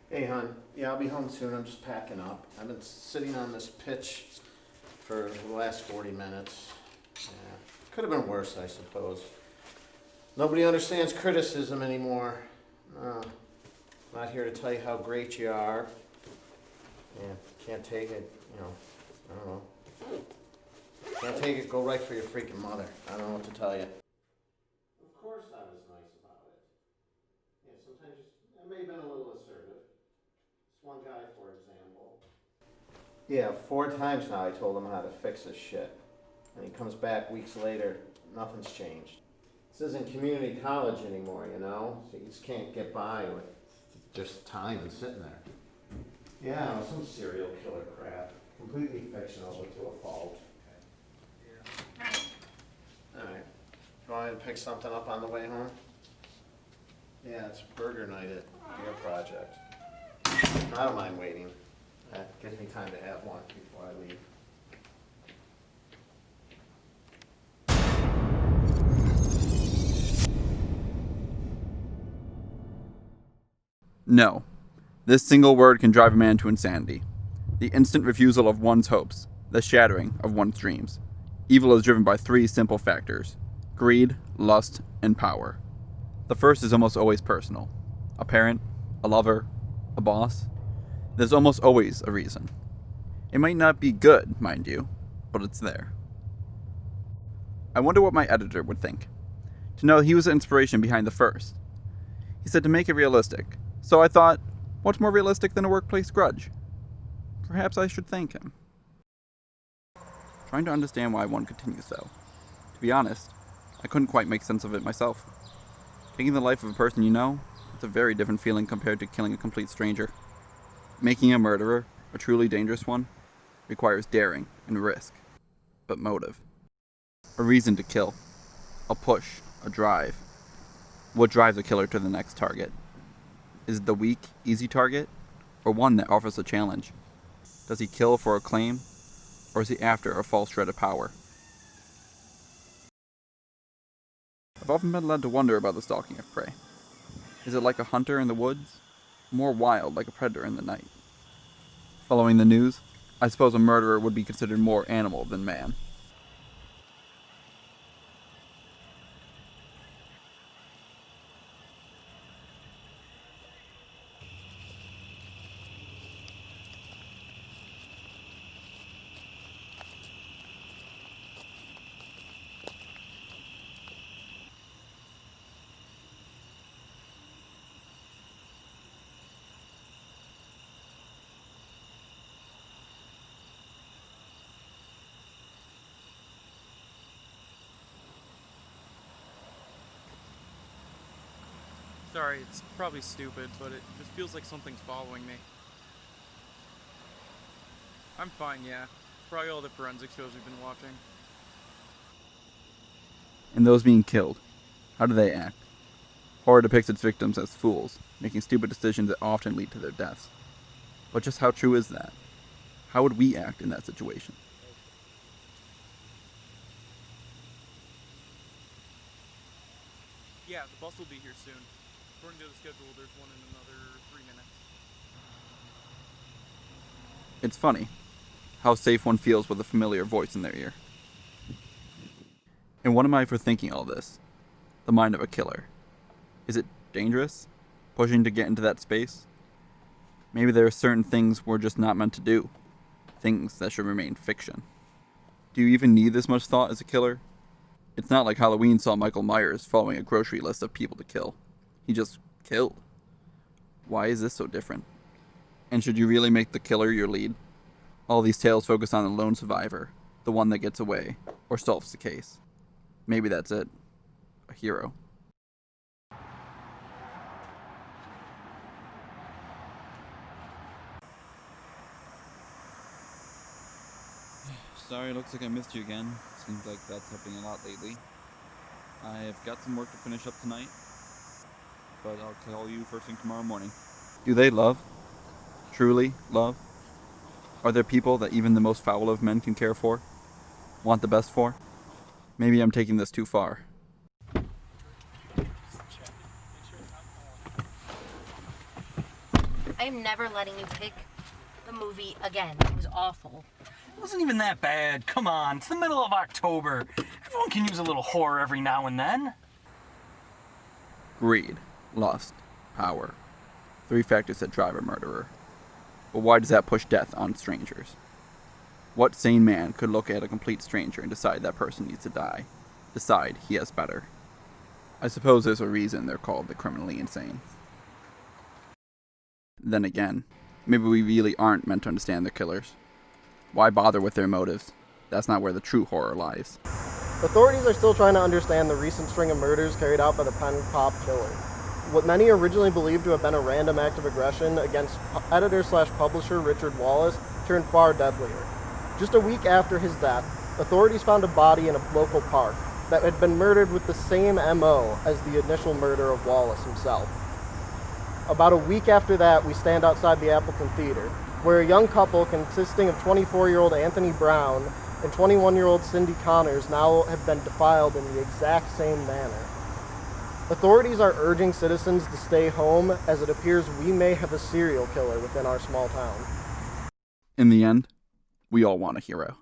Hey, hon. Yeah, I'll be home soon. I'm just packing up. I've been sitting on this pitch for the last 40 minutes. Yeah. Could have been worse, I suppose. Nobody understands criticism anymore. No. Not here to tell you how great you are. Yeah, can't take it, I don't know. Can't take it, go right for your freaking mother. I don't know what to tell you. Of course I was nice about it. Yeah, sometimes I may have been a little assertive. This one guy, for example. Yeah, 4 times now I told him how to fix his shit. And he comes back weeks later, nothing's changed. This isn't community college anymore, So you just can't get by with just time and sitting there. Yeah, some serial killer crap. Completely fictional, but to a fault. Alright. You want me to pick something up on the way home? Yeah, it's burger night at your project. I don't mind waiting. That gives me time to have one before I leave. No. This single word can drive a man to insanity. The instant refusal of one's hopes, the shattering of one's dreams. Evil is driven by 3 simple factors: greed, lust, and power. The first is almost always personal. A parent, a lover, a boss. There's almost always a reason. It might not be good, mind you, but it's there. I wonder what my editor would think. To know he was the inspiration behind the first. He said to make it realistic. So I thought, what's more realistic than a workplace grudge? Perhaps I should thank him. Trying to understand why one continues, though. To be honest, I couldn't quite make sense of it myself. Taking the life of a person you know, it's a very different feeling compared to killing a complete stranger. Making a murderer, a truly dangerous one, requires daring and risk, but motive. A reason to kill. A push, a drive. What drives a killer to the next target? Is it the weak, easy target, or one that offers a challenge? Does he kill for acclaim, or is he after a false shred of power? I've often been led to wonder about the stalking of prey. Is it like a hunter in the woods, or more wild like a predator in the night? Following the news, I suppose a murderer would be considered more animal than man. Sorry, it's probably stupid, but it just feels like something's following me. I'm fine, yeah. Probably all the forensic shows we've been watching. And those being killed, how do they act? Horror depicts its victims as fools, making stupid decisions that often lead to their deaths. But just how true is that? How would we act in that situation? Yeah, the bus will be here soon. According to the schedule, there's one in another 3 minutes. It's funny how safe one feels with a familiar voice in their ear. And what am I for thinking all this? The mind of a killer. Is it dangerous? Pushing to get into that space? Maybe there are certain things we're just not meant to do. Things that should remain fiction. Do you even need this much thought as a killer? It's not like Halloween saw Michael Myers following a grocery list of people to kill. He just killed. Why is this so different? And should you really make the killer your lead? All these tales focus on the lone survivor, the one that gets away, or solves the case. Maybe that's it. A hero. Sorry, looks like I missed you again. Seems like that's happening a lot lately. I've got some work to finish up tonight, but I'll call you first thing tomorrow morning. Do they love? Truly love? Are there people that even the most foul of men can care for? Want the best for? Maybe I'm taking this too far. I am never letting you pick the movie again. It was awful. It wasn't even that bad. Come on, it's the middle of October. Everyone can use a little horror every now and then. Greed, lust, power. 3 factors that drive a murderer. But why does that push death on strangers? What sane man could look at a complete stranger and decide that person needs to die? Decide he has better? I suppose there's a reason they're called the criminally insane. Then again, maybe we really aren't meant to understand their killers. Why bother with their motives? That's not where the true horror lies. Authorities are still trying to understand the recent string of murders carried out by the pen pop killer. What many originally believed to have been a random act of aggression against editor/publisher Richard Wallace turned far deadlier. Just a week after his death, authorities found a body in a local park that had been murdered with the same MO as the initial murder of Wallace himself. About a week after that, we stand outside the Appleton Theater, where a young couple consisting of 24-year-old Anthony Brown and 21-year-old Cindy Connors now have been defiled in the exact same manner. Authorities are urging citizens to stay home, as it appears we may have a serial killer within our small town. In the end, we all want a hero.